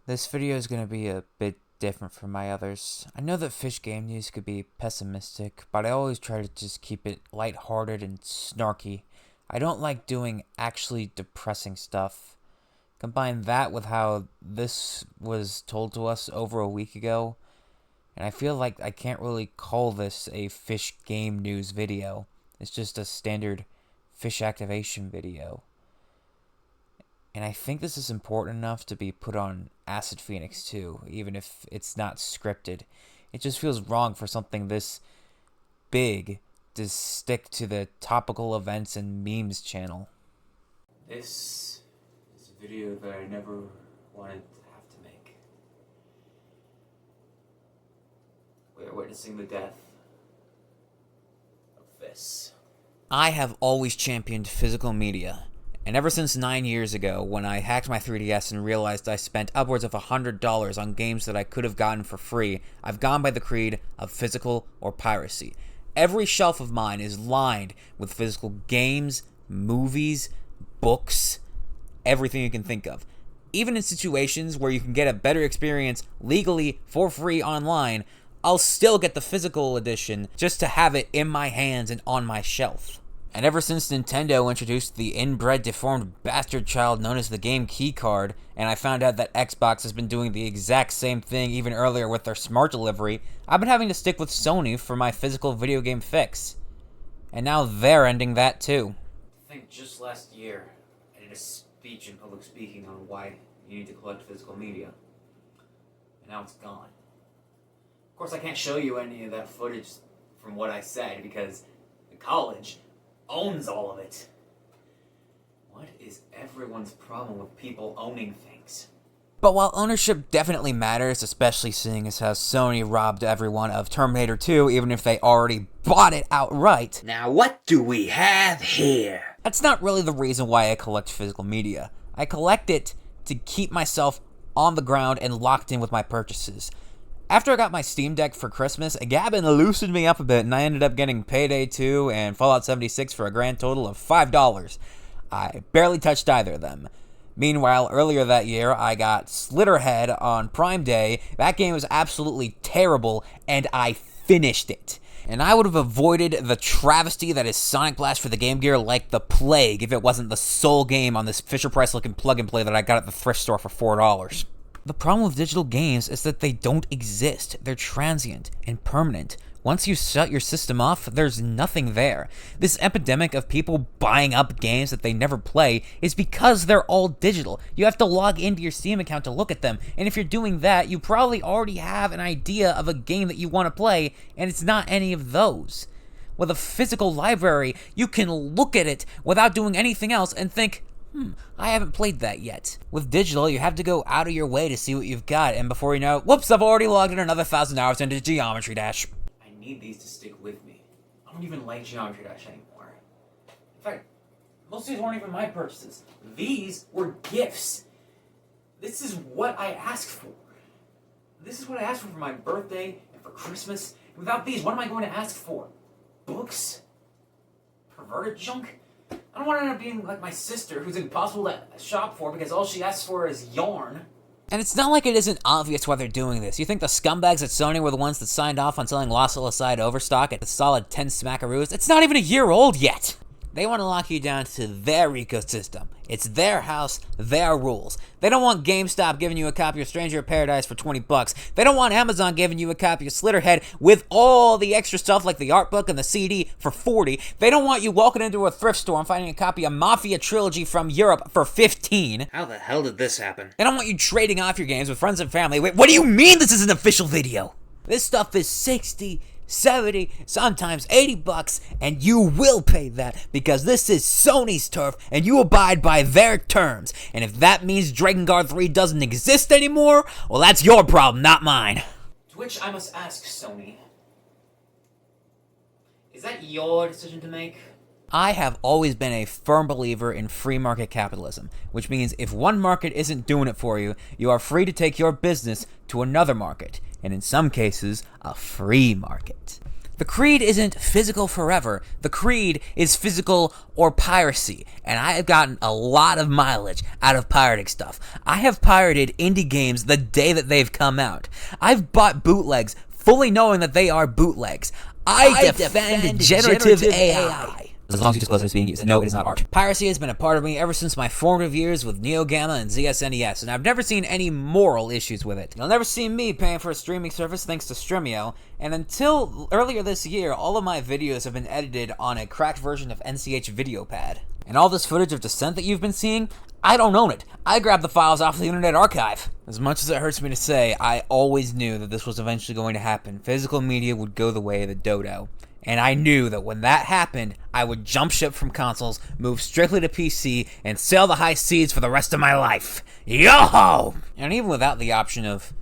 This video is going to be a bit different from my others. I know that fish game news could be pessimistic, but I always try to just keep it lighthearted and snarky. I don't like doing actually depressing stuff. Combine that with how this was told to us over a week ago, and I feel like I can't really call this a fish game news video. It's just a standard fish activation video. And I think this is important enough to be put on Acid Phoenix too, even if it's not scripted. It just feels wrong for something this big to stick to the topical events and memes channel. This is a video that I never wanted to have to make. We are witnessing the death of this. I have always championed physical media. And ever since 9 years ago, when I hacked my 3DS and realized I spent upwards of $100 on games that I could have gotten for free, I've gone by the creed of physical or piracy. Every shelf of mine is lined with physical games, movies, books, everything you can think of. Even in situations where you can get a better experience legally for free online, I'll still get the physical edition just to have it in my hands and on my shelf. And ever since Nintendo introduced the inbred deformed bastard child known as the Game Key card, and I found out that Xbox has been doing the exact same thing even earlier with their smart delivery, I've been having to stick with Sony for my physical video game fix. And now they're ending that too. I think just last year, I did a speech in public speaking on why you need to collect physical media. And now it's gone. Of course, I can't show you any of that footage from what I said because the college owns all of it. What is everyone's problem with people owning things? But while ownership definitely matters, especially seeing as how Sony robbed everyone of Terminator 2 even if they already bought it outright. Now what do we have here? That's not really the reason why I collect physical media. I collect it to keep myself on the ground and locked in with my purchases. After I got my Steam Deck for Christmas, Gavin loosened me up a bit and I ended up getting Payday 2 and Fallout 76 for a grand total of $5. I barely touched either of them. Meanwhile, earlier that year, I got Slitterhead on Prime Day. That game was absolutely terrible and I finished it. And I would have avoided the travesty that is Sonic Blast for the Game Gear like the plague if it wasn't the sole game on this Fisher-Price looking plug-and-play that I got at the thrift store for $4. The problem with digital games is that they don't exist. They're transient and permanent. Once you shut your system off, there's nothing there. This epidemic of people buying up games that they never play is because they're all digital. You have to log into your Steam account to look at them, and if you're doing that, you probably already have an idea of a game that you want to play, and it's not any of those. With a physical library, you can look at it without doing anything else and think, I haven't played that yet. With digital, you have to go out of your way to see what you've got, and before you know it, whoops, I've already logged in another 1,000 hours into Geometry Dash. I need these to stick with me. I don't even like Geometry Dash anymore. In fact, most of these weren't even my purchases. These were gifts. This is what I asked for. This is what I asked for my birthday and for Christmas. Without these, what am I going to ask for? Books? Perverted junk? I don't want to end up being like my sister, who's impossible to shop for because all she asks for is yarn. And it's not like it isn't obvious why they're doing this. You think the scumbags at Sony were the ones that signed off on selling Lost Aside Overstock at a solid 10 smackaroos? It's not even a year old yet! They want to lock you down to their ecosystem. It's their house, their rules. They don't want GameStop giving you a copy of Stranger of Paradise for $20. They don't want Amazon giving you a copy of Slitterhead with all the extra stuff like the art book and the CD for $40. They don't want you walking into a thrift store and finding a copy of Mafia Trilogy from Europe for $15. How the hell did this happen? They don't want you trading off your games with friends and family. Wait, what do you mean this is an official video? This stuff is 60, 70, sometimes $80, and you will pay that because this is Sony's turf and you abide by their terms. And if that means Dragon Guard 3 doesn't exist anymore, well, that's your problem, not mine. To which I must ask, Sony, is that your decision to make? I have always been a firm believer in free market capitalism, which means if one market isn't doing it for you, you are free to take your business to another market, and in some cases, a free market. The creed isn't physical forever. The creed is physical or piracy. And I have gotten a lot of mileage out of pirating stuff. I have pirated indie games the day that they've come out. I've bought bootlegs fully knowing that they are bootlegs. I defend generative AI. As long as you disclose it's being used. And no, it is not art. Piracy has been a part of me ever since my formative years with NeoGamma and ZSNES, and I've never seen any moral issues with it. You'll never see me paying for a streaming service thanks to Stremio, and until earlier this year, all of my videos have been edited on a cracked version of NCH VideoPad. And all this footage of Descent that you've been seeing, I don't own it. I grabbed the files off the Internet Archive. As much as it hurts me to say, I always knew that this was eventually going to happen. Physical media would go the way of the dodo. And I knew that when that happened, I would jump ship from consoles, move strictly to PC, and sail the high seas for the rest of my life. Yo-ho! And even without the option of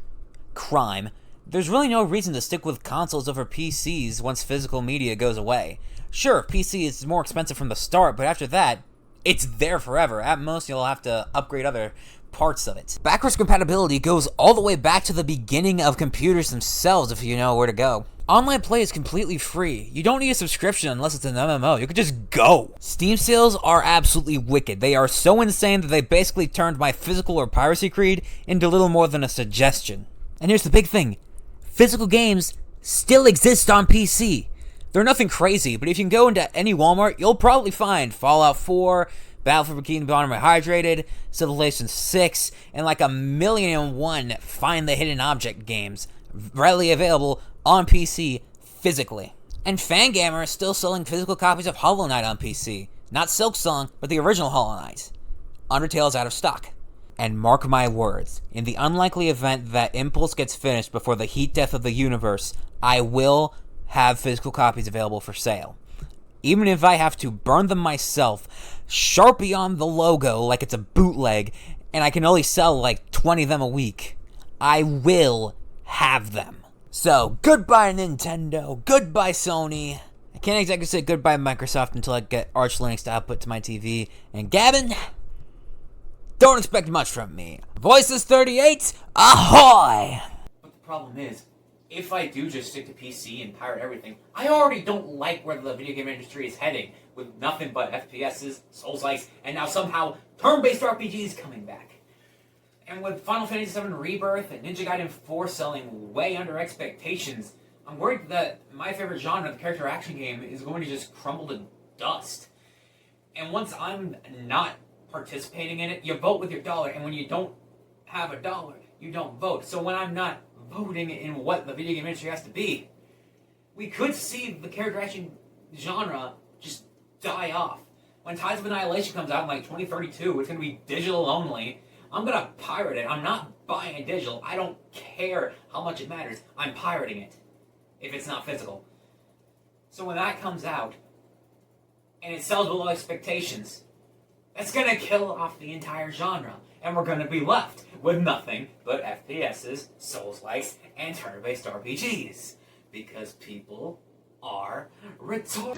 crime, there's really no reason to stick with consoles over PCs once physical media goes away. Sure, PC is more expensive from the start, but after that, it's there forever. At most, you'll have to upgrade other parts of it. Backwards compatibility goes all the way back to the beginning of computers themselves if you know where to go. Online play is completely free. You don't need a subscription unless it's an MMO. You could just go. Steam sales are absolutely wicked. They are so insane that they basically turned my physical or piracy creed into little more than a suggestion. And here's the big thing. Physical games still exist on PC. They're nothing crazy, but if you can go into any Walmart, you'll probably find Fallout 4, Battlefield Bikini Bottom Rehydrated, Civilization 6, and like 1,000,001 Find the Hidden Object games readily available on PC physically. And Fangamer is still selling physical copies of Hollow Knight on PC. Not Silksong, but the original Hollow Knight. Undertale is out of stock. And mark my words, in the unlikely event that Impulse gets finished before the heat death of the universe, I will have physical copies available for sale. Even if I have to burn them myself, Sharpie on the logo like it's a bootleg, and I can only sell like 20 of them a week, I will have them. So, goodbye Nintendo, goodbye Sony. I can't exactly say goodbye Microsoft until I get Arch Linux to output to my TV. And Gavin, don't expect much from me. Voices 38, ahoy! But the problem is, if I do just stick to PC and pirate everything, I already don't like where the video game industry is heading, with nothing but FPSs, Souls-likes, and now somehow turn-based RPGs coming back. And with Final Fantasy VII Rebirth and Ninja Gaiden 4 selling way under expectations, I'm worried that my favorite genre, the character action game, is going to just crumble to dust. And once I'm not participating in it, you vote with your dollar, and when you don't have a dollar, you don't vote. So when I'm not voting in what the video game industry has to be, we could see the character action genre just die off. When Tides of Annihilation comes out in like 2032, it's going to be digital only. I'm going to pirate it. I'm not buying it digital. I don't care how much it matters. I'm pirating it if it's not physical. So when that comes out and it sells below expectations, that's going to kill off the entire genre. And we're going to be left with nothing but FPSs, Souls-likes, and turn-based RPGs. Because people are retarded.